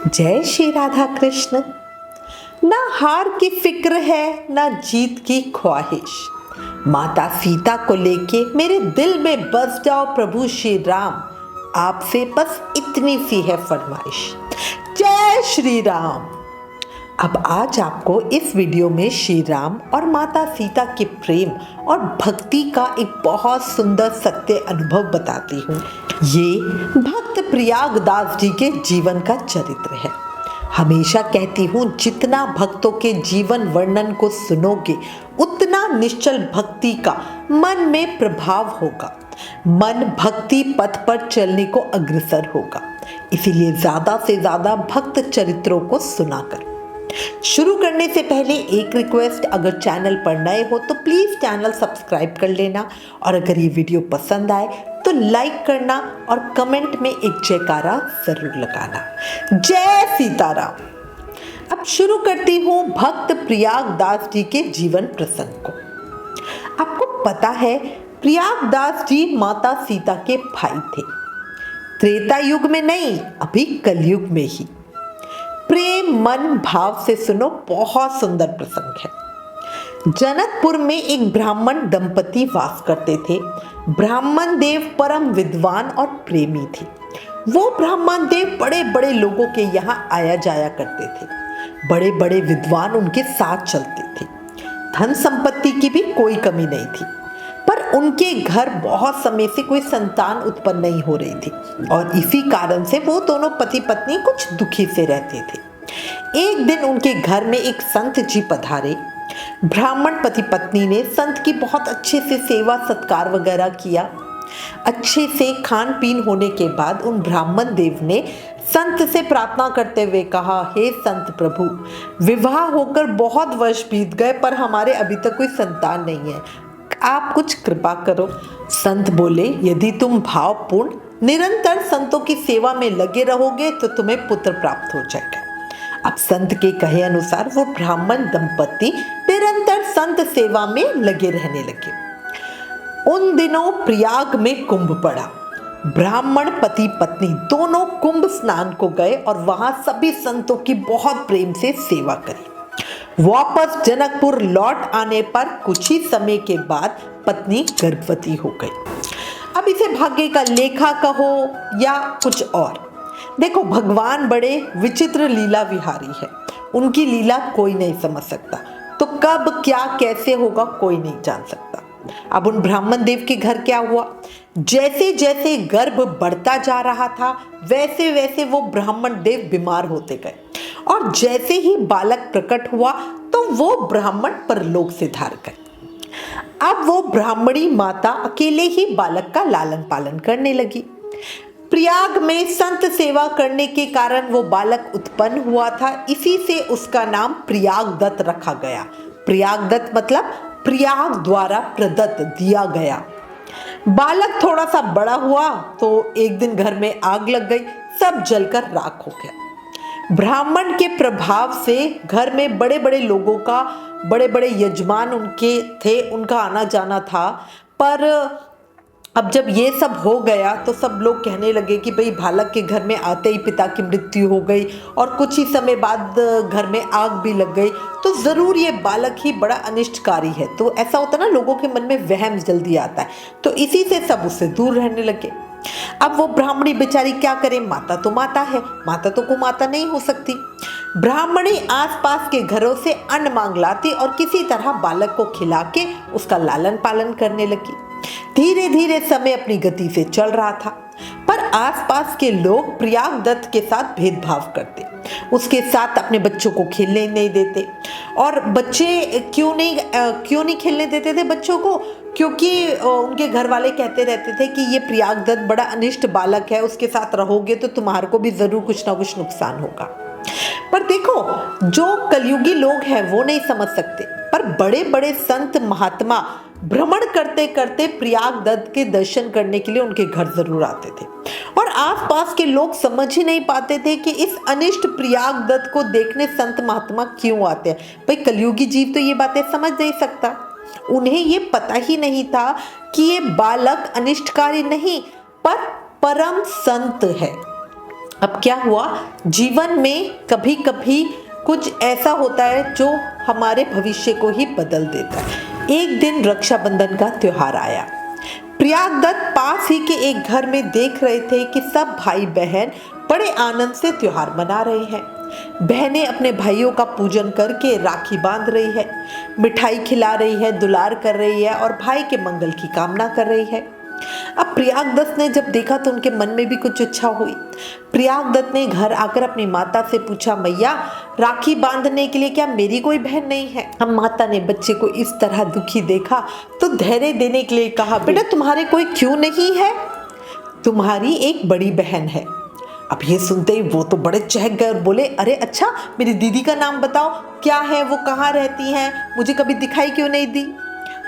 जय श्री राधा कृष्ण। ना हार की फिक्र है ना जीत की ख्वाहिश, माता सीता को लेके मेरे दिल में बस जाओ प्रभु श्री राम, आपसे बस इतनी सी है फरमाइश। जय श्री राम। अब आज आपको इस वीडियो में श्री राम और माता सीता के प्रेम और भक्ति का एक बहुत सुंदर सत्य अनुभव बताती हूँ। ये भक्त प्रयागदास जी के जीवन का चरित्र है। हमेशा कहती हूँ, जितना भक्तों के जीवन वर्णन को सुनोगे उतना निश्चल भक्ति का मन में प्रभाव होगा, मन भक्ति पथ पर चलने को अग्रसर होगा। इसीलिए ज्यादा से ज्यादा भक्त चरित्रों को सुना कर। शुरू करने से पहले एक रिक्वेस्ट, अगर चैनल पर नए हो तो प्लीज चैनल सब्सक्राइब कर लेना, और अगर ये वीडियो पसंद आए तो लाइक करना और कमेंट में एक जयकारा जरूर लगाना। जय सीताराम। अब शुरू करती हूँ भक्त प्रयागदास जी के जीवन प्रसंग को। आपको पता है, प्रयागदास जी माता सीता के भाई थे। त्रेता युग में नहीं, अभी कलयुग में ही। प्रेम मन भाव से सुनो, बहुत सुंदर प्रसंग है। जनकपुर में एक ब्राह्मण दंपति वास करते थे। ब्राह्मण देव परम विद्वान और प्रेमी थे। वो ब्राह्मण देव बड़े बड़े लोगों के यहाँ आया जाया करते थे। बड़े बड़े विद्वान उनके साथ चलते थे। धन संपत्ति की भी कोई कमी नहीं थी, पर उनके घर बहुत समय से कोई संतान उत्पन्न नहीं हो रही थी, और इसी कारण से वो दोनों पति पत्नी कुछ दुखी से रहते थे। एक दिन उनके घर में एक संत जी पधारे। ब्राह्मण पति पत्नी ने संत की बहुत अच्छे से सेवा सत्कार वगैरह किया। अच्छे से खान पीन होने के बाद उन ब्राह्मण देव ने संत से प्रार्थना करते हुए कहा, हे संत प्रभु, विवाह होकर बहुत वर्ष बीत गए पर हमारे अभी तक कोई संतान नहीं है, आप कुछ कृपा करो। संत बोले, यदि तुम भावपूर्ण निरंतर संतों की सेवा में लगे रहोगे तो तुम्हें पुत्र प्राप्त हो जाएगा। अब संत के कहे अनुसार वो ब्राह्मण दंपति निरंतर संत सेवा में लगे रहने लगे। उन दिनों प्रयाग में कुंभ पड़ा। ब्राह्मण पति पत्नी दोनों कुंभ स्नान को गए और वहां सभी संतों की बहुत प्रेम से सेवा करी। वापस जनकपुर लौट आने पर कुछ ही समय के बाद पत्नी गर्भवती हो गई। अब इसे भाग्य का लेखा कहो या कुछ और। देखो, भगवान बड़े विचित्र लीला विहारी है। उनकी लीला कोई नहीं समझ सकता, तो कब क्या कैसे होगा कोई नहीं जान सकता। अब उन ब्राह्मण देव के घर क्या हुआ, जैसे जैसे गर्भ बढ़ता जा रहा था वैसे वैसे वो ब्राह्मण देव बीमार होते गए, और जैसे ही बालक प्रकट हुआ तो वो ब्राह्मण परलोक से धार गए। अब वो ब्राह्मणी माता अकेले ही बालक का लालन पालन करने लगी। प्रयाग में संत सेवा करने के कारण वो बालक उत्पन्न हुआ था, इसी से उसका नाम प्रयागदत्त रखा गया। प्रयागदत्त मतलब प्रयाग द्वारा प्रदत्त, दिया गया। बालक थोड़ा सा बड़ा हुआ तो एक दिन घर में आग लग गई, सब जलकर राख हो गया। ब्राह्मण के प्रभाव से घर में बड़े बड़े लोगों का, बड़े बड़े यजमान उनके थे, उनका आना जाना था। पर अब जब ये सब हो गया तो सब लोग कहने लगे कि भाई बालक के घर में आते ही पिता की मृत्यु हो गई, और कुछ ही समय बाद घर में आग भी लग गई, तो ज़रूर ये बालक ही बड़ा अनिष्टकारी है। तो ऐसा होता ना, लोगों के मन में वहम जल्दी आता है, तो इसी से सब उससे दूर रहने लगे। अब वो ब्राह्मणी बेचारी क्या करे, माता तो माता है, माता तो को माता नहीं हो सकती। ब्राह्मणी आसपास के घरों से अन्न मांग लाती और किसी तरह बालक को खिला के उसका लालन पालन करने लगी। धीरे धीरे समय अपनी गति से चल रहा था, पर आसपास के लोग प्रयागदत्त के साथ भेदभाव करते, उसके साथ अपने बच्चों को खेलने नहीं देते। और बच्चे क्यों नहीं खेलने देते थे बच्चों को, क्योंकि उनके घर वाले कहते रहते थे कि ये प्रयागदत्त बड़ा अनिष्ट बालक है, उसके साथ रहोगे तो तुम्हारे को भी जरूर कुछ ना कुछ नुकसान होगा। पर देखो, जो कलयुगी लोग हैं वो नहीं समझ सकते, पर बड़े बड़े संत महात्मा भ्रमण करते करते प्रयागदत्त के दर्शन करने के लिए उनके घर जरूर आते थे, और आसपास के लोग समझ ही नहीं पाते थे कि इस अनिष्ट प्रयागदत्त को देखने संत महात्मा क्यों आते हैं। भाई कलयुगी जीव तो ये बातें समझ नहीं सकता। उन्हें ये पता ही नहीं था कि ये बालक अनिष्टकारी नहीं पर परम संत है। अब क्या हुआ, जीवन में कभी कभी कुछ ऐसा होता है जो हमारे भविष्य को ही बदल देता है। एक दिन रक्षाबंधन का त्योहार आया। प्रयागदत्त पास ही के एक घर में देख रहे थे कि सब भाई बहन बड़े आनंद से त्योहार मना रहे हैं। बहनें अपने भाइयों का पूजन करके राखी बांध रही है, मिठाई खिला रही है, दुलार कर रही है और भाई के मंगल की कामना कर रही है। अब प्रयागदत्त ने जब देखा तो उनके मन में भी कुछ इच्छा हुई। प्रयागदत्त ने घर आकर अपनी माता से पूछा, मैया राखी बांधने के लिए क्या मेरी कोई बहन नहीं है? अब माता ने बच्चे को इस तरह दुखी देखा तो धैर्य देने के लिए कहा, बेटा तुम्हारे कोई क्यों नहीं है, तुम्हारी एक बड़ी बहन है। अब ये सुनते ही वो तो बड़े चहक गए और बोले, अरे अच्छा, मेरी दीदी का नाम बताओ, क्या है वो, कहाँ रहती हैं, मुझे कभी दिखाई क्यों नहीं दी?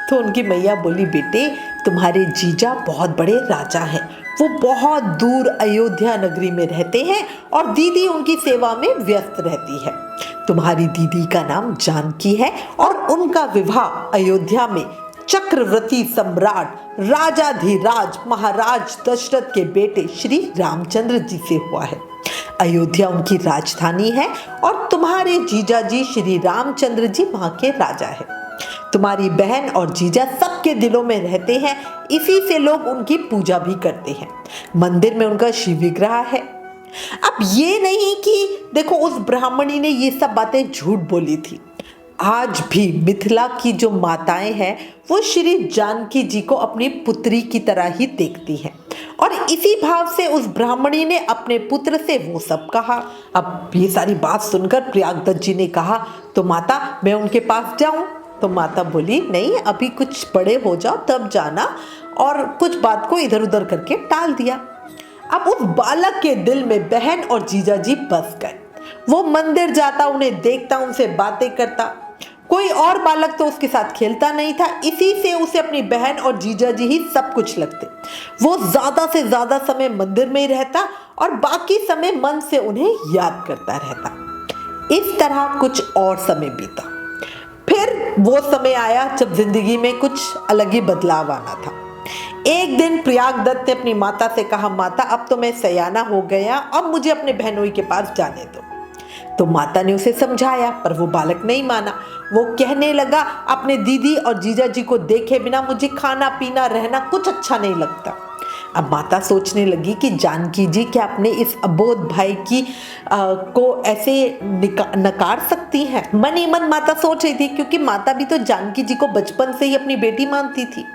तो उनकी मैया बोली, बेटे तुम्हारे जीजा बहुत बड़े राजा हैं, वो बहुत दूर अयोध्या नगरी में रहते हैं और दीदी उनकी सेवा में व्यस्त रहती है। तुम्हारी दीदी का नाम जानकी है और उनका विवाह अयोध्या में चक्रवर्ती सम्राट राजाधिराज महाराज दशरथ के बेटे श्री रामचंद्र जी से हुआ है। अयोध्या उनकी राजधानी है और तुम्हारे जीजा जी श्री रामचंद्र जी वहां के राजा है। तुम्हारी बहन और जीजा सबके दिलों में रहते हैं, इसी से लोग उनकी पूजा भी करते हैं। मंदिर में उनका शिव विग्रह है। अब ये नहीं कि देखो उस ब्राह्मणी ने ये सब बातें झूठ बोली थी। आज भी मिथिला की जो माताएं हैं वो श्री जानकी जी को अपनी पुत्री की तरह ही देखती हैं और इसी भाव से उस ब्राह्मणी ने अपने पुत्र से वो सब कहा। अब ये सारी बात सुनकर प्रयागदत्त जी ने कहा, तो माता मैं उनके पास जाऊं? तो माता बोली, नहीं अभी कुछ बड़े हो जाओ तब जाना, और कुछ बात को इधर उधर करके टाल दिया। अब उस बालक के दिल में बहन और जीजा जी बस गए। वो मंदिर जाता, उन्हें देखता, उनसे बातें करता। कोई और बालक तो उसके साथ खेलता नहीं था, इसी से उसे अपनी बहन और जीजा जी ही सब कुछ लगते। वो ज्यादा से ज्यादा समय मंदिर में ही रहता और बाकी समय मन से उन्हें याद करता रहता। इस तरह कुछ और समय बीता। फिर वो समय आया जब जिंदगी में कुछ अलग ही बदलाव आना था। एक दिन प्रयागदत्त ने अपनी माता से कहा, माता अब तो मैं सयाना हो गया, अब मुझे अपने बहनोई के पास जाने दो। तो माता ने उसे समझाया पर वो बालक नहीं माना। वो कहने लगा, अपने दीदी और जीजा जी को देखे बिना मुझे खाना पीना रहना कुछ अच्छा नहीं लगता। अब माता सोचने लगी कि जानकी जी क्या अपने इस अबोध भाई की को ऐसे नकार सकती हैं? मन ही मन माता सोच रही थी, क्योंकि माता भी तो जानकी जी को बचपन से ही अपनी बेटी मानती थी।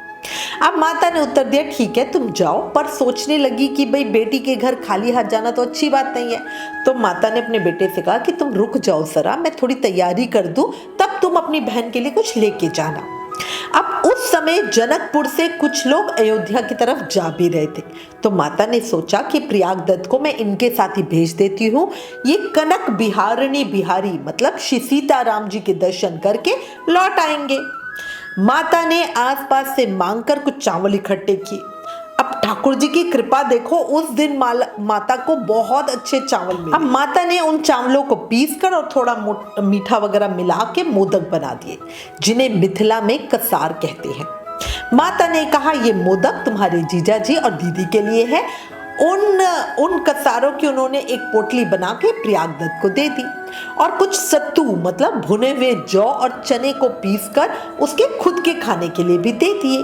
अब माता ने उत्तर दिया, ठीक है तुम जाओ, पर सोचने लगी कि भाई बेटी के घर खाली हाथ जाना तो अच्छी बात नहीं है। तो माता ने अपने बेटे से कहा कि तुम रुक जाओ जरा, मैं थोड़ी तैयारी कर दूं, तब तुम अपनी बहन के लिए कुछ लेके जाना। अब उस समय जनकपुर से कुछ लोग अयोध्या की तरफ जा भी रहे थे। तो माता ने सोचा कि प्रयागदत्त को मैं इनके साथ ही भेज देती हूँ, ये कनक बिहारिणी बिहारी मतलब श्री सीताराम जी के दर्शन करके लौट आएंगे। माता ने आसपास से मांगकर कुछ चावल इकट्ठे किए। अब ठाकुर जी की कृपा देखो, उस दिन माता को बहुत अच्छे चावल मिले। अब माता ने उन चावलों को पीसकर और थोड़ा मीठा वगैरह मिला के मोदक बना दिए, जिन्हें मिथिला में कसार कहते हैं। माता ने कहा, ये मोदक तुम्हारे जीजा जी और दीदी के लिए है। उन कसारों की उन्होंने एक पोटली बना के प्रयागदत्त को दे दी और कुछ सत्तू मतलब भुने हुए जौ और चने को पीसकर उसके खुद के खाने के लिए भी दे दिए।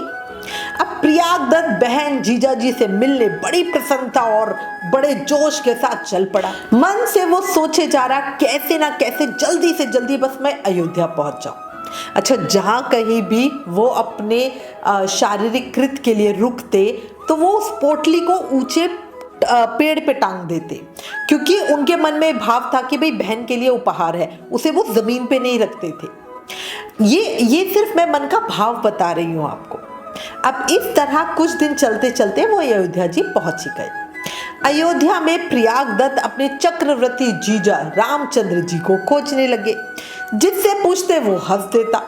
अब प्रयागदत्त बहन जीजा जी से मिलने बड़ी प्रसन्नता और बड़े जोश के साथ चल पड़ा। मन से वो सोचे जा रहा, कैसे ना कैसे जल्दी से जल्दी बस मैं अयोध्या पहुंच जाऊं। अच्छा, जहां कहीं भी वो अपने शारीरिक कृत के लिए रुकते तो वो उस पोटली को ऊंचे पेड़ पे टांग देते, क्योंकि उनके मन में भाव था कि भाई बहन के लिए उपहार है, उसे वो जमीन पे नहीं रखते थे। ये सिर्फ मैं मन का भाव बता रही हूँ आपको। अब इस तरह कुछ दिन चलते चलते वो अयोध्या जी पहुंच गए। अयोध्या में प्रयागदत्त अपने चक्रवर्ती जीजा रामचंद्र जी को खोजने लगे। जिससे पूछते वो हंस देता।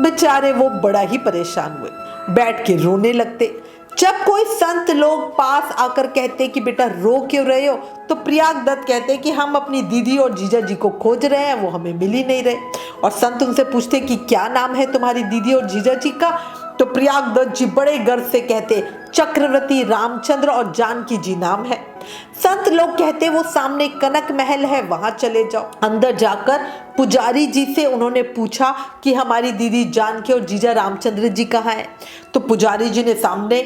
बेचारे वो बड़ा ही परेशान हुए, बैठ के रोने लगते। जब कोई संत लोग पास आकर कहते कि बेटा रो क्यों रहे हो, तो प्रयागदत्त कहते कि हम अपनी दीदी और जीजा जी को खोज रहे हैं, वो हमें मिल ही नहीं रहे। और संत उनसे पूछते कि क्या नाम है तुम्हारी दीदी और जीजा जी का, तो प्रयागदत्त जी बड़े गर्व से कहते, चक्रवर्ती रामचंद्र और जानकी जी नाम है। संत लोग कहते वो सामने कनक महल है, वहां चले जाओ। अंदर जाकर पुजारी जी से उन्होंने पूछा कि हमारी दीदी जानकी और जीजा रामचंद्र जी कहाँ हैं। तो पुजारी जी ने सामने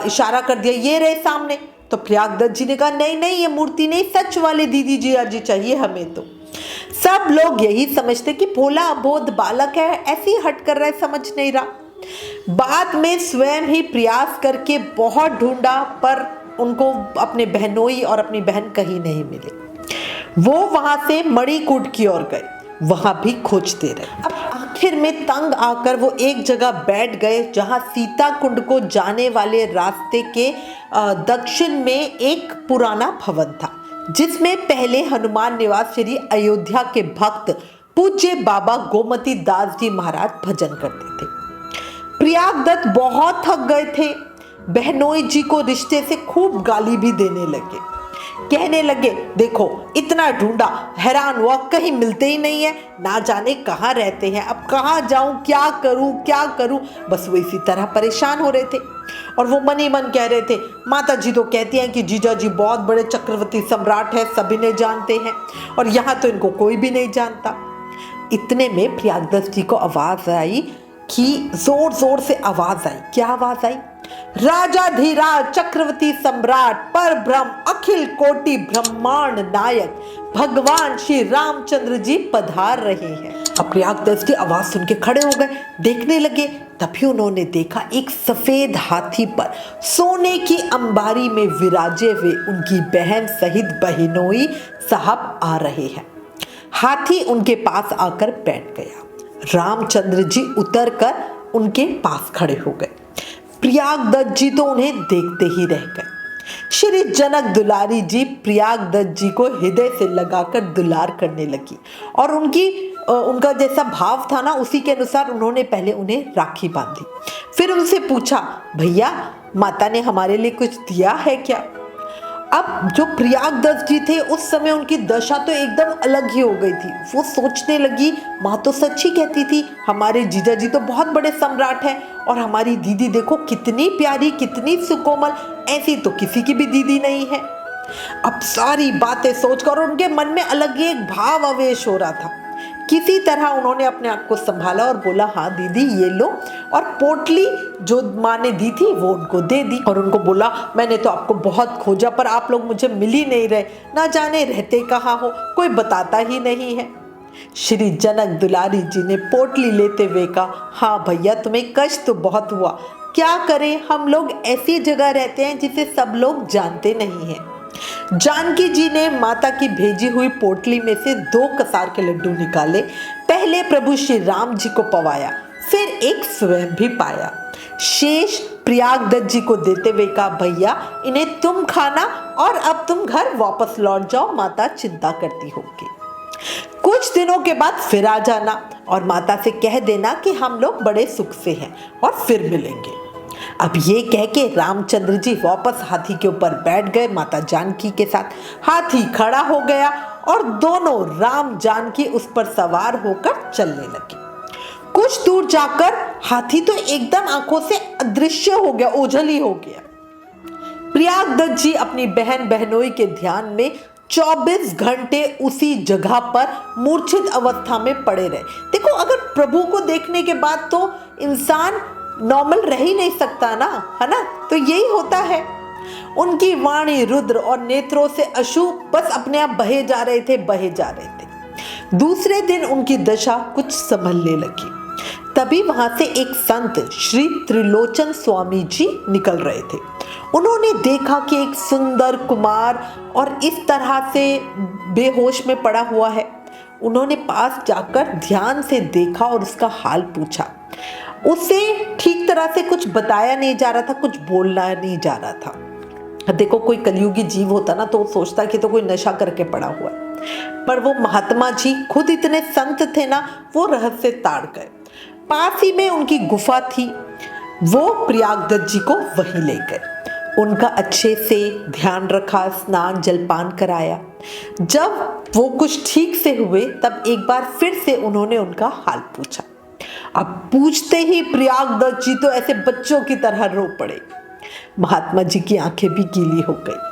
इशारा कर दिया, ये रहे सामने। तो प्रयागदत्त जी ने कहा, नहीं नहीं, ये मूर्ति नहीं, सच वाले दीदी जीजा जी चाहिए हमें। तो सब लोग यही समझते कि भोला अबोध बालक है, ऐसे ही हट कर रहा है, समझ नहीं रहा। बाद में स्वयं ही प्रयास करके बहुत ढूंढा, पर उनको अपने बहनोई और अपनी बहन कहीं नहीं मिले। वो वहां से मणिकूट की ओर गए, वहां भी खोजते रहे। अब आखिर में तंग आकर वो एक जगह बैठ गए जहां सीता कुंड को जाने वाले रास्ते के दक्षिण में एक पुराना भवन था, जिसमें पहले हनुमान निवास श्री अयोध्या के भक्त पूज्य बाबा गोमती दास जी महाराज भजन करते थे। प्रयागदत्त बहुत थक गए थे, बहनोई जी को रिश्ते से खूब गाली भी देने लगे। कहने लगे, देखो इतना ढूंढा, हैरान हुआ, कहीं मिलते ही नहीं है, ना जाने कहाँ रहते हैं, अब कहाँ जाऊं, क्या करूं। बस वो इसी तरह परेशान हो रहे थे। और वो मन ही मन कह रहे थे, माता जी तो कहती हैं कि जीजा जी बहुत बड़े चक्रवर्ती सम्राट है, सभी ने जानते हैं, और यहाँ तो इनको कोई भी नहीं जानता। इतने में प्रयागदत्त जी को आवाज आई कि जोर जोर से आवाज आई। क्या आवाज आई? राजाधिराज चक्रवर्ती सम्राट पर ब्रह्म अखिल कोटि ब्रह्मांड नायक भगवान श्री रामचंद्र जी पधार रहे हैं। अब प्रयागदत्त की आवाज सुन के खड़े हो गए, देखने लगे। तभी उन्होंने देखा एक सफेद हाथी पर सोने की अंबारी में विराजे हुए उनकी बहन सहित बहनोई साहब आ रहे हैं। हाथी उनके पास आकर बैठ गया। रामचंद्र जी उतरकर उनके पास खड़े हो गए। प्रयागदत्त जी तो उन्हें देखते ही रह गए। श्री जनक दुलारी जी प्रयागदत्त जी को हृदय से लगाकर दुलार करने लगी, और उनका जैसा भाव था ना, उसी के अनुसार उन्होंने पहले उन्हें राखी बांधी। फिर उनसे पूछा, भैया माता ने हमारे लिए कुछ दिया है क्या? अब जो प्रयागदत्त जी थे उस समय उनकी दशा तो एकदम अलग ही हो गई थी। वो सोचने लगी, माँ तो सच ही कहती थी, हमारे जीजा जी तो बहुत बड़े सम्राट हैं, और हमारी दीदी देखो कितनी प्यारी, कितनी सुकोमल, ऐसी तो किसी की भी दीदी नहीं है। अब सारी बातें सोचकर उनके मन में अलग ही एक भाव आवेश हो रहा था। किसी तरह उन्होंने अपने आप को संभाला और बोला, हाँ दीदी ये लो, और पोटली जो माँ ने दी थी वो उनको दे दी, और उनको बोला, मैंने तो आपको बहुत खोजा पर आप लोग मुझे मिल ही नहीं रहे, ना जाने रहते कहाँ हो, कोई बताता ही नहीं है। श्री जनक दुलारी जी ने पोटली लेते हुए कहा, हाँ भैया तुम्हें कष्ट तो बहुत हुआ, क्या करें, हम लोग ऐसी जगह रहते हैं जिसे सब लोग जानते नहीं हैं। जानकी जी ने माता की भेजी हुई पोटली में से 2 कसार के लड्डू निकाले, पहले प्रभु श्री राम जी को पवाया, फिर एक स्वयं भी पाया। शेष प्रयागदत्त जी को देते हुए कहा, भैया इन्हें तुम खाना और अब तुम घर वापस लौट जाओ, माता चिंता करती होगी। कुछ दिनों के बाद फिर आ जाना और माता से कह देना कि हम लोग बड़े सुख से हैं और फिर मिलेंगे। अब ये कह के रामचंद्र जी वापस हाथी के ऊपर बैठ गए माता जानकी के साथ। हाथी खड़ा हो गया और दोनों राम जानकी उस पर सवार होकर चलने लगे। कुछ दूर जाकर हाथी तो एकदम आंखों से अदृश्य हो गया, ओझल ही हो गया। प्रयागदत्त जी अपनी बहन बहनोई के ध्यान में 24 घंटे उसी जगह पर मूर्छित अवस्था में पड़े रहे। देखो, अगर प्रभु को देखने के बाद तो इंसान नॉर्मल रह ही नहीं सकता ना, है ना? तो यही होता है। उनकी वाणी रुद्र और नेत्रों से अशुभ बस अपने आप बहे जा रहे थे। दूसरे दिन उनकी दशा कुछ संभलने लगी। तभी वहां से एक संत श्री त्रिलोचन स्वामी जी निकल रहे थे। उन्होंने देखा कि एक सुंदर कुमार और इस तरह से बेहोश में पड़ा हुआ है। उन्होंने पास जाकर ध्यान से देखा और उसका हाल पूछा। उसे ठीक तरह से कुछ बताया नहीं जा रहा था, कुछ बोलना नहीं जा रहा था। देखो, कोई कलयुगी जीव होता ना तो वो सोचता कि तो कोई नशा करके पड़ा हुआ है, पर वो महात्मा जी खुद इतने संत थे ना, वो रहस्य ताड़ गए। पास ही में उनकी गुफा थी, वो प्रयागदत्त जी को वहीं ले गए। उनका अच्छे से ध्यान रखा, स्नान जलपान कराया। जब वो कुछ ठीक से हुए तब एक बार फिर से उन्होंने उनका हाल पूछा। अब पूछते ही प्रयागदत्त जी तो ऐसे बच्चों की तरह रो पड़े। महात्मा जी की आंखें भी गीली हो गई।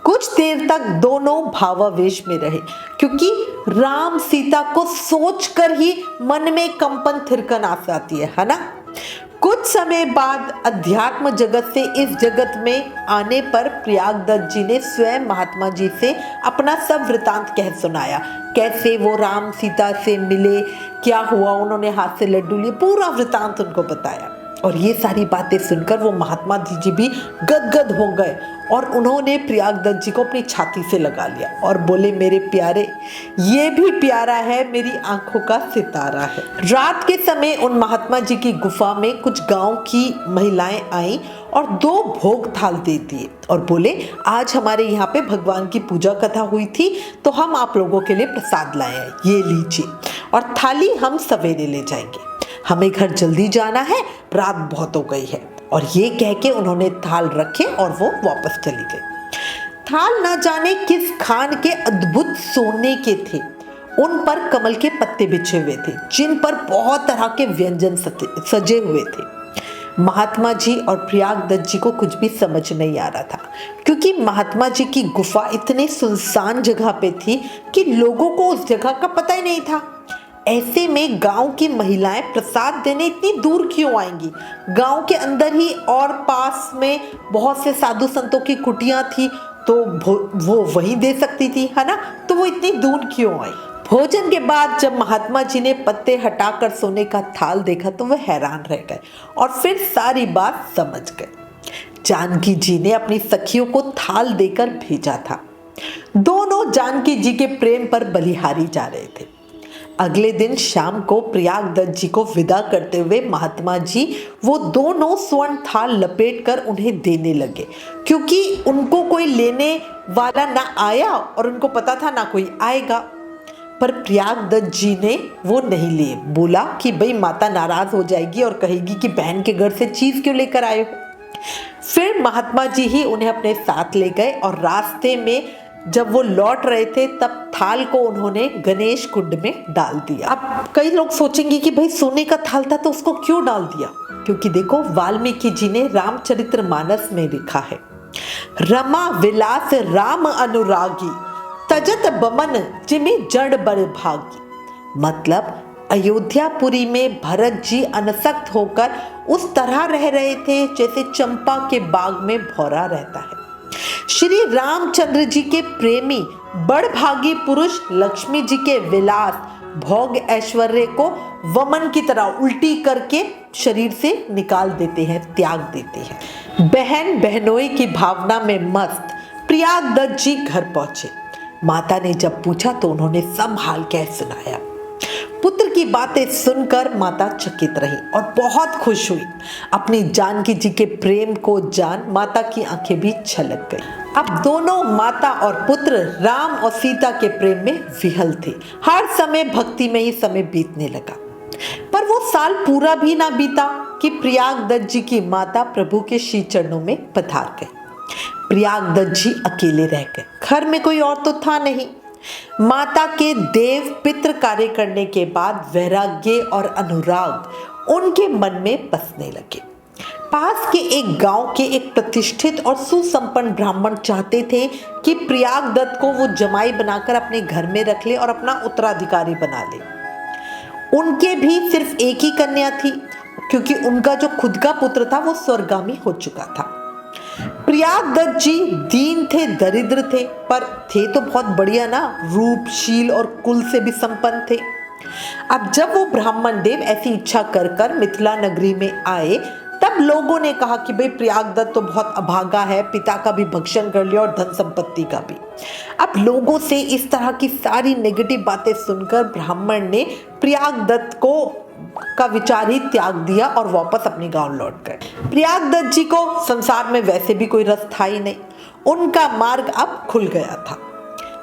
कुछ देर तक दोनों भावावेश में रहे, क्योंकि राम सीता को सोचकर ही मन में कंपन थिरकन आ जाती है ना। कुछ समय बाद अध्यात्म जगत से इस जगत में आने पर प्रयागदत्त जी ने स्वयं महात्मा जी से अपना सब वृतांत कह सुनाया। कैसे वो राम सीता से मिले, क्या हुआ, उन्होंने हाथ से लड्डू लिए, पूरा वृतांत उनको बताया। और ये सारी बातें सुनकर वो महात्मा जी भी गदगद हो गए और उन्होंने प्रयागदत्त जी को अपनी छाती से लगा लिया और बोले, मेरे प्यारे, ये भी प्यारा है, मेरी आंखों का सितारा है। रात के समय उन महात्मा जी की गुफा में कुछ गांव की महिलाएं आईं और 2 भोग थाल दे दिए और बोले, आज हमारे यहाँ पे भगवान की पूजा कथा हुई थी तो हम आप लोगों के लिए प्रसाद लाए हैं, ये लीजिए, और थाली हम सवेरे ले जाएंगे, हमें घर जल्दी जाना है, रात बहुत हो गई है। और ये कह के उन्होंने थाल रखे और वो वापस चली गई। थाल न जाने किस खान के अद्भुत सोने के थे, उन पर कमल के पत्ते बिछे हुए थे, जिन पर बहुत तरह के व्यंजन सजे हुए थे। महात्मा जी और प्रयागदत्त जी को कुछ भी समझ नहीं आ रहा था, क्योंकि महात्मा जी की गुफा इतने सुनसान जगह पे थी कि लोगों को उस जगह का पता ही नहीं था। ऐसे में गांव की महिलाएं प्रसाद देने इतनी दूर क्यों आएंगी? गांव के अंदर ही और पास में बहुत से साधु संतों की कुटियां थी, तो वो वहीं दे सकती थी, है ना, तो वो इतनी दूर क्यों आई? भोजन के बाद जब महात्मा जी ने पत्ते हटाकर सोने का थाल देखा तो वह हैरान रह गए और फिर सारी बात समझ गए। जानकी जी ने अपनी सखियों को थाल देकर भेजा था। दोनों जानकी जी के प्रेम पर बलिहारी जा रहे थे। अगले दिन शाम को प्रयागदत्त जी को विदा करते हुए महात्मा जी वो दोनों स्वर्ण थाल लपेटकर उन्हें देने लगे, क्योंकि उनको कोई लेने वाला ना आया और उनको पता था ना कोई आएगा। पर प्रयागदत्त जी ने वो नहीं लिए। बोला कि भाई माता नाराज हो जाएगी और कहेगी कि बहन के घर से चीज क्यों लेकर आए हो। फिर महात्मा जी ही उन्हें अपने साथ ले गए और रास्ते में जब वो लौट रहे थे तब थाल को उन्होंने गणेश कुंड में डाल दिया। अब कई लोग सोचेंगे कि भाई सोने का थाल था तो उसको क्यों डाल दिया? क्योंकि देखो, वाल्मीकि जी ने रामचरितमानस में लिखा है, रमा विलास राम अनुरागी, तजत बमन जिमि जड़ बड़ भागी। मतलब अयोध्यापुरी में भरत जी अनसक्त होकर उस तरह रह रहे थे जैसे चंपा के बाग में भौरा रहता है। श्री रामचंद्र जी के प्रेमी बड़भागी पुरुष लक्ष्मी जी के विलास भोग ऐश्वर्य को वमन की तरह उल्टी करके शरीर से निकाल देते हैं, त्याग देते हैं। बहन बहनोई की भावना में मस्त प्रयागदत्त जी घर पहुंचे। माता ने जब पूछा तो उन्होंने सब हाल कह सुनाया। पुत्र की बातें सुनकर माता चकित रही और बहुत खुश हुई। अपनी जानकी जी के प्रेम को जान माता की आंखें भी छलक गई। अब दोनों माता और पुत्र राम और सीता के प्रेम में विहल थे। हर समय भक्ति में ही समय बीतने लगा। पर वो साल पूरा भी ना बीता कि प्रयागदत्त जी की माता प्रभु के श्री चरणों में पधार गई। प्रयागदत्त जी अकेले रह गए। घर में कोई और तो था नहीं। माता के देव पितृ कार्य करने के बाद वैराग्य और अनुराग उनके मन में बसने लगे। पास के एक गांव के एक प्रतिष्ठित और सुसंपन्न ब्राह्मण चाहते थे कि प्रयागदत्त को वो जमाई बनाकर अपने घर में रख ले और अपना उत्तराधिकारी बना ले। उनके भी सिर्फ एक ही कन्या थी, क्योंकि उनका जो खुद का पुत्र था वो स्वर्गामी हो चुका था। प्रयागदत्त जी दीन थे, दरिद्र थे, पर थे तो बहुत बढ़िया ना, रूप, शील और कुल से भी संपन्न थे। अब जब वो ब्राह्मण देव ऐसी इच्छा कर मिथिला नगरी में आए तब लोगों ने कहा कि भाई प्रयागदत्त तो बहुत अभागा है, पिता का भी भक्षण कर लिया और धन संपत्ति का भी। अब लोगों से इस तरह की सारी नेगेटिव बातें सुनकर ब्राह्मण ने प्रयागदत्त का विचार ही त्याग दिया और वापस अपने गांव लौट गए। प्रयागदत्त जी को संसार में वैसे भी कोई रस था ही नहीं। उनका मार्ग अब खुल गया था।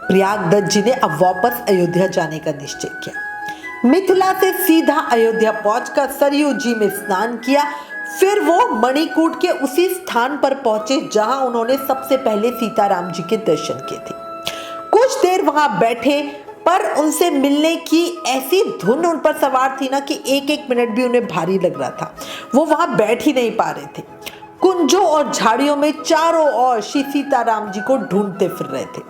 प्रयागदत्त जी ने अब वापस अयोध्या जाने का निश्चय किया। मिथिला से सीधा अयोध्या पहुंचकर सरयू जी में स्नान किया। फिर वो मणिकूट के उसी स्थान पर पहुंचे जहां उन्होंने सबसे पहले सीताराम जी के दर्शन किए थे। कुछ देर वहां बैठे पर उनसे मिलने की ऐसी धुन उन पर सवार थी ना कि एक एक मिनट भी उन्हें भारी लग रहा था। वो वहां बैठ ही नहीं पा रहे थे। कुंजों और झाड़ियों में चारों ओर श्री सीताराम जी को ढूंढते फिर रहे थे।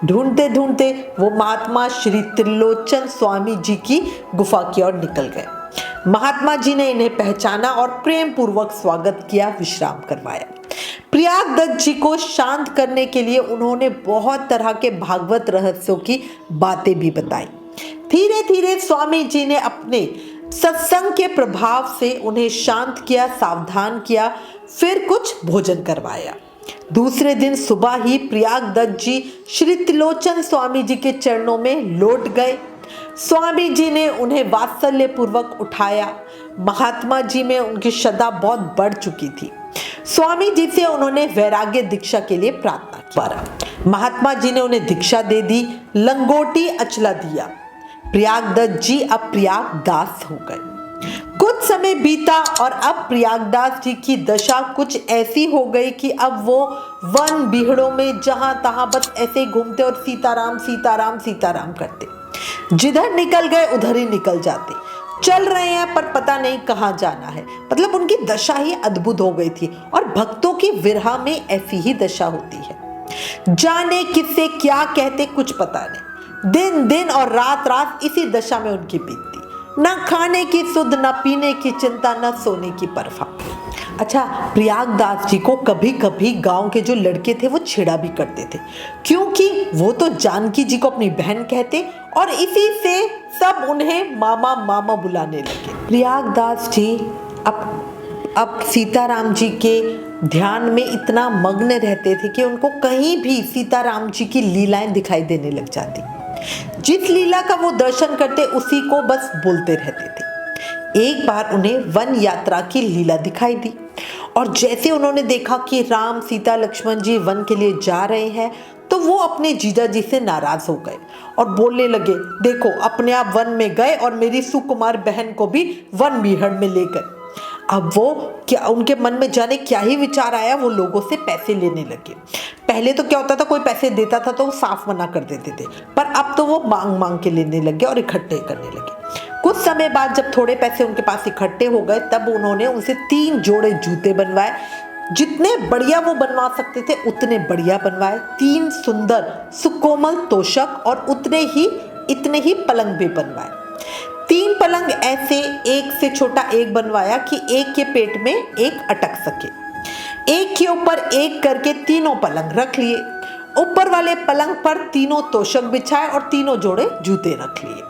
ढूंढते ढूंढते वो महात्मा श्री त्रिलोचन स्वामी जी की गुफा की ओर निकल गए। महात्मा जी ने इन्हें पहचाना और प्रेम पूर्वक स्वागत किया, विश्राम करवाया। प्रयागदत्त जी को शांत करने के लिए उन्होंने बहुत तरह के भागवत रहस्यों की बातें भी बताई। धीरे धीरे स्वामी जी ने अपने सत्संग के प्रभाव से उन्हें शांत किया, सावधान किया, फिर कुछ भोजन करवाया। दूसरे दिन सुबह ही प्रयागदत्त जी श्री त्रिलोचन स्वामी जी के चरणों में लौट गए। स्वामी जी ने उन्हें वात्सल्य पूर्वक उठाया। महात्मा जी में उनकी श्रद्धा बहुत बढ़ चुकी थी। स्वामी जी से उन्होंने वैराग्य दीक्षा के लिए प्रार्थना की। महात्मा जी ने उन्हें दीक्षा दे दी, लंगोटी अचला दिया। प्रयागदत्त जी अब प्रयागदास हो गए। कुछ समय बीता और अब प्रयागदास जी की दशा कुछ ऐसी हो गई कि अब वो वन बिहड़ों में जहां तहां बस ऐसे घूमते और सीताराम सीताराम सीताराम करते। जिधर निकल गए उधर ही निकल जाते। चल रहे हैं पर पता नहीं कहां जाना है। मतलब उनकी दशा ही अद्भुत हो गई थी और भक्तों की विरह में ऐसी ही दशा होती है। जाने किससे क्या कहते कुछ पता नहीं। दिन दिन और रात रात इसी दशा में उनकी बीतती। न खाने की सुध, न पीने की चिंता, न सोने की परवाह। अच्छा, प्रयागदास जी को कभी कभी गांव के जो लड़के थे वो छेड़ा भी करते थे, क्योंकि वो तो जानकी जी को अपनी बहन कहते और इसी से सब उन्हें मामा मामा बुलाने लगे। प्रयागदास जी अब सीताराम जी के ध्यान में इतना मग्न रहते थे कि उनको कहीं भी सीताराम जी की लीलाएं दिखाई देने लग जाती। जिस लीला का वो दर्शन करते उसी को बस बोलते रहते थे। एक बार उन्हें वन यात्रा की लीला दिखाई दी और जैसे उन्होंने देखा कि राम सीता लक्ष्मण जी वन के लिए जा रहे हैं तो वो अपने जीजा जी से नाराज हो गए और बोलने लगे, देखो अपने आप वन में गए और मेरी सुकुमार बहन को भी वन बिहड़ में ले गए। अब वो क्या, उनके मन में जाने क्या ही विचार आया, वो लोगों से पैसे लेने लगे। पहले तो क्या होता था, कोई पैसे देता था तो वो साफ मना कर देते थे, पर अब तो वो मांग मांग के लेने लगे और इकट्ठे करने लगे। कुछ समय बाद जब थोड़े पैसे उनके पास इकट्ठे हो गए तब उन्होंने उनसे 3 जोड़े जूते बनवाए। जितने बढ़िया वो बनवा सकते थे उतने बढ़िया बनवाए। 3 सुंदर सुकोमल तोशक और इतने ही पलंग भी बनवाए। 3 पलंग ऐसे एक से छोटा एक बनवाया कि एक के पेट में एक अटक सके। एक के ऊपर एक करके तीनों पलंग रख लिए। ऊपर वाले पलंग पर तीनों तोशक बिछाए और तीनों जोड़े जूते रख लिए।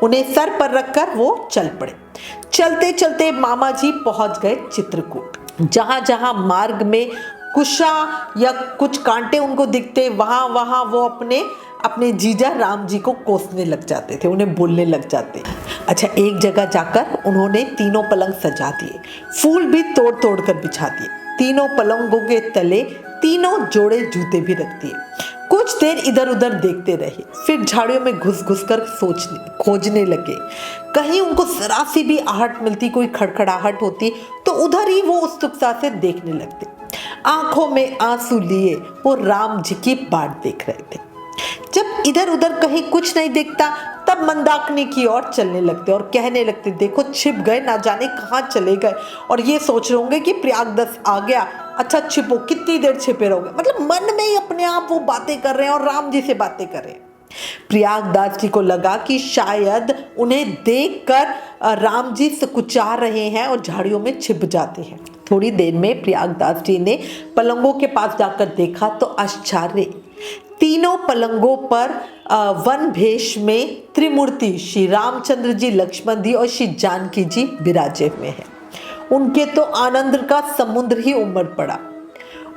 उन्हें सर पर रखकर वो चल पड़े। चलते चलते मामा जी पहुंच गए चित्रकूट। जहां जहां मार्ग में कुशा या कुछ कांटे उनको दिखते वहां वहां वो अपने जीजा राम जी को कोसने लग जाते थे, उन्हें बोलने लग जाते। अच्छा, एक जगह जाकर उन्होंने तीनों पलंग सजा दिए, फूल भी तोड़ तोड़ कर बिछा दिए। तीनों पलंगों के तले तीनों जोड़े जूते भी रख दिए। कुछ देर इधर उधर देखते रहे, फिर झाड़ियों में घुस घुस कर खोजने लगे। कहीं उनको जरा सी भी आहट मिलती, कोई खड़खड़ाहट होती तो उधर ही वो उत्सुकता से देखने लगते। आंखों में आंसू लिए वो राम जी की बाट देख रहे थे। जब इधर उधर कहीं कुछ नहीं दिखता तब मंदाकिनी की ओर चलने लगते और कहने लगते, देखो छिप गए, ना जाने कहाँ चले गए। और ये सोच रहे होंगे कि प्रयागदास आ गया, अच्छा छिपो, कितनी देर छिपे रहोगे। मतलब मन में ही अपने आप वो बातें कर रहे हैं और राम जी से बातें कर रहे हैं। प्रयागदास जी को लगा कि शायद उन्हें देखकर राम जी सकुचा रहे हैं और झाड़ियों में छिप जाते हैं। थोड़ी देर में प्रयागदास जी ने पलंगों के पास जाकर देखा तो आश्चर्य, तीनों पलंगों पर वन भेष में त्रिमूर्ति श्री रामचंद्र जी, लक्ष्मण जी और श्री जानकी जी विराजे हुए हैं। उनके तो आनंद का समुद्र ही उमड़ पड़ा।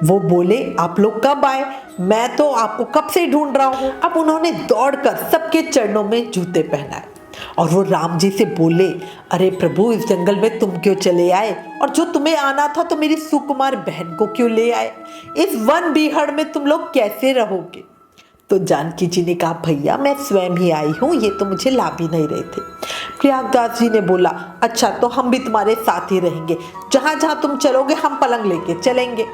वो बोले, आप लोग कब आए? मैं तो आपको कब से ढूंढ रहा हूँ। अब उन्होंने दौड़कर सबके चरणों में जूते पहनाए और वो राम जी से बोले, अरे प्रभु, इस जंगल में तुम क्यों चले आए? और जो तुम्हें आना था तो मेरी सुकुमार बहन को क्यों ले आए? इस वन बिहड़ में तुम लोग कैसे रहोगे? तो जानकी जी ने कहा, भैया मैं स्वयं ही आई हूँ, ये तो मुझे ला भी नहीं रहे थे। प्रयागदास जी ने बोला, अच्छा तो हम भी तुम्हारे साथ ही रहेंगे, जहां जहां तुम चलोगे हम पलंग लेके चलेंगे।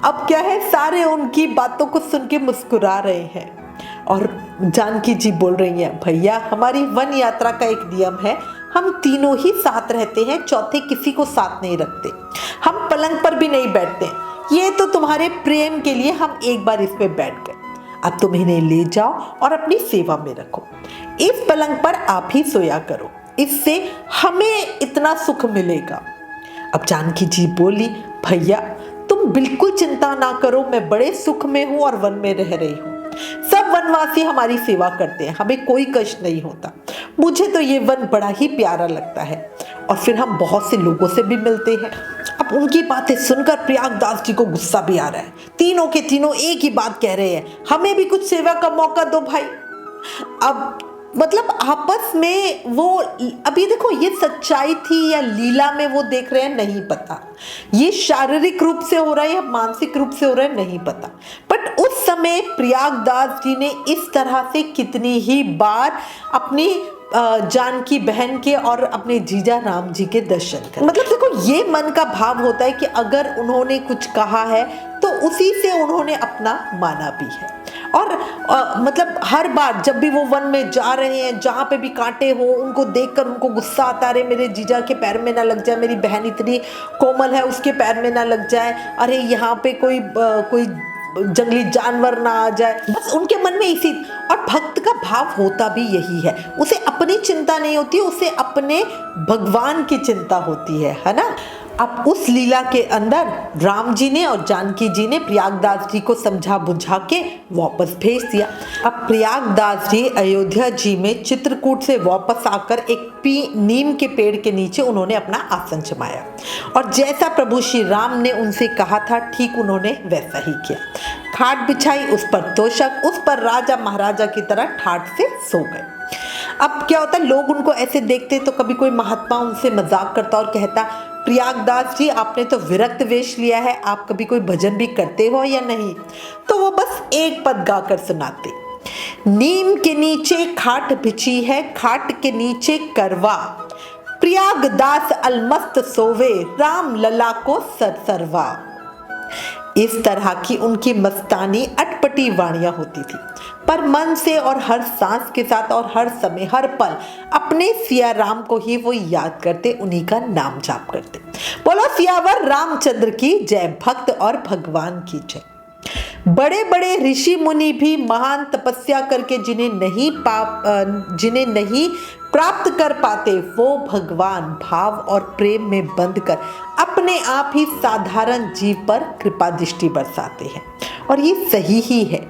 अब क्या है, सारे उनकी बातों को सुन के मुस्कुरा रहे हैं। और जानकी जी बोल रही हैं, भैया हमारी वन यात्रा का एक नियम है, हम तीनों ही साथ रहते हैं, चौथे किसी को साथ नहीं रखते, हम पलंग पर भी नहीं बैठते, ये तो तुम्हारे प्रेम के लिए हम एक बार इस पे बैठ गए, अब तुम इन्हें ले जाओ और अपनी सेवा में रखो, इस पलंग पर आप ही सोया करो, इससे हमें इतना सुख मिलेगा। अब जानकी जी बोली, भैया तुम बिल्कुल चिंता ना करो, मैं बड़े सुख में हूँ और वन में रह रही हूँ, सब वनवासी हमारी सेवा करते हैं, हमें कोई कष्ट नहीं होता, मुझे तो ये वन बड़ा ही प्यारा लगता है, और फिर हम बहुत से लोगों से भी मिलते हैं। अब उनकी बातें सुनकर प्रयागदास जी को गुस्सा भी आ रहा है, तीनों के तीनों एक ही बात कह रहे हैं, हमें भी कुछ सेवा का मौका दो भाई। अब मतलब आपस में वो, अब ये देखो ये सच्चाई थी या लीला में वो देख रहे हैं नहीं पता, ये शारीरिक रूप से हो रहा है या मानसिक रूप से हो रहा है नहीं पता, बट उस समय प्रयागदास जी ने इस तरह से कितनी ही बार अपनी जानकी बहन के और अपने जीजा राम जी के दर्शन कर, मतलब देखो ये मन का भाव होता है कि अगर उन्होंने कुछ कहा है तो उसी से उन्होंने अपना माना भी है। और मतलब हर बार जब भी वो वन में जा रहे हैं, जहाँ पे भी कांटे हो, उनको देखकर उनको गुस्सा आता है, मेरे जीजा के पैर में ना लग जाए, मेरी बहन इतनी कोमल है उसके पैर में ना लग जाए, अरे यहाँ पे कोई जंगली जानवर ना आ जाए, बस उनके मन में इसी, और भक्त का भाव होता भी यही है, उसे अपनी चिंता नहीं होती, उसे अपने भगवान की चिंता होती है ना। अब उस लीला के अंदर राम जी ने और जानकी जी ने प्रयागदास जी को समझा बुझा के वापस भेज दिया। अब प्रयागदास जी अयोध्या जी में चित्रकूट से वापस आकर एक नीम के पेड़ के नीचे उन्होंने अपना आसन जमाया, और जैसा प्रभु श्री राम ने उनसे कहा था ठीक उन्होंने वैसा ही किया, खाट बिछाई, उस पर तोशक, उस पर राजा महाराजा की तरह ठाठ से सो गए। अब क्या होता है, लोग उनको ऐसे देखते तो कभी कोई महात्मा उनसे मजाक करता और कहता, प्रयागदास जी आपने तो विरक्त वेश लिया है, आप कभी कोई भजन भी करते हो या नहीं? तो वो बस एक पद गाकर सुनाते, नीम के नीचे खाट बिछी है, खाट के नीचे करवा, प्रयागदास अलमस्त सोवे, राम लला को सरसरवा। इस तरह की उनकी मस्तानी अटपटी वाणियां होती थी, पर मन से और हर सांस के साथ और हर समय हर पल अपने सिया राम को ही वो याद करते, उन्हीं का नाम जाप करते। बोलो सियावर रामचंद्र की जय, भक्त और भगवान की जय। बड़े बड़े ऋषि मुनि भी महान तपस्या करके जिन्हें नहीं प्राप्त कर पाते, वो भगवान भाव और प्रेम में बंध कर अपने आप ही साधारण जीव पर कृपा दृष्टि बरसाते हैं, और ये सही ही है।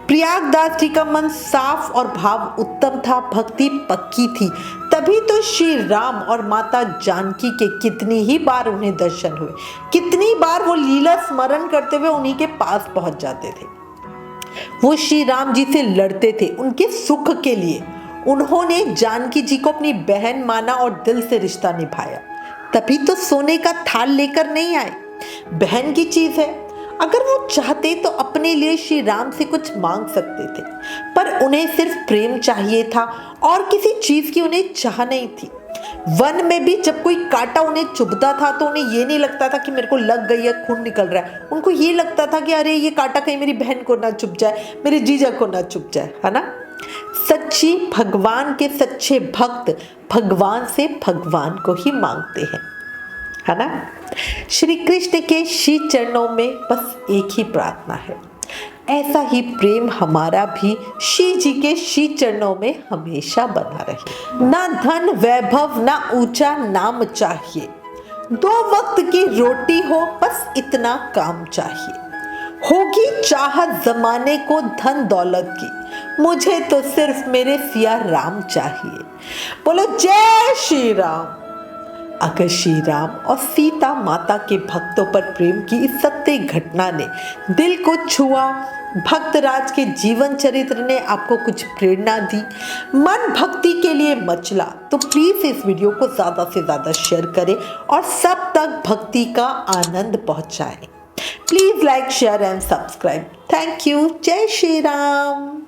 प्रयागदास जी का मन साफ और भाव उत्तम था, भक्ति पक्की थी, तभी तो श्री राम और माता जानकी के कितनी ही बार उन्हें दर्शन हुए, कितनी बार वो लीला स्मरण करते हुए उन्हीं के पास पहुंच जाते थे। वो श्री राम जी से लड़ते थे उनके सुख के लिए, उन्होंने जानकी जी को अपनी बहन माना और दिल से रिश्ता निभाया, तभी तो सोने का थाल लेकर नहीं आए, बहन की चीज है, अगर वो चाहते तो अपने लिए श्री राम से कुछ मांग सकते थे, पर उन्हें सिर्फ प्रेम चाहिए था और किसी चीज की उन्हें चाह नहीं थी। वन में भी जब कोई कांटा उन्हें चुभता था तो उन्हें ये नहीं लगता था कि मेरे को लग गई है, खून निकल रहा है, उनको ये लगता था कि अरे ये कांटा कहीं मेरी बहन को ना चुभ जाए, मेरे जीजा को ना चुभ जाए, है ना। सच्ची भगवान के सच्चे भक्त भगवान से भगवान को ही मांगते हैं, है ना। श्री कृष्ण के श्री चरणों में बस एक ही प्रार्थना है, ऐसा ही प्रेम हमारा भी श्री जी के श्री चरणों में हमेशा बना रहे। ना धन वैभव ना ऊंचा नाम चाहिए, 2 वक्त की रोटी हो बस इतना काम चाहिए, होगी चाहत जमाने को धन दौलत की, मुझे तो सिर्फ मेरे सिया राम चाहिए। बोलो जय श्री राम। अगर श्री राम और सीता माता के भक्तों पर प्रेम की इस सत्य घटना ने दिल को छुआ, भक्तराज के जीवन चरित्र ने आपको कुछ प्रेरणा दी, मन भक्ति के लिए मचला, तो प्लीज इस वीडियो को ज्यादा से ज्यादा शेयर करें और सब तक भक्ति का आनंद पहुंचाएं। Please like share and subscribe. Thank you. जय श्री राम।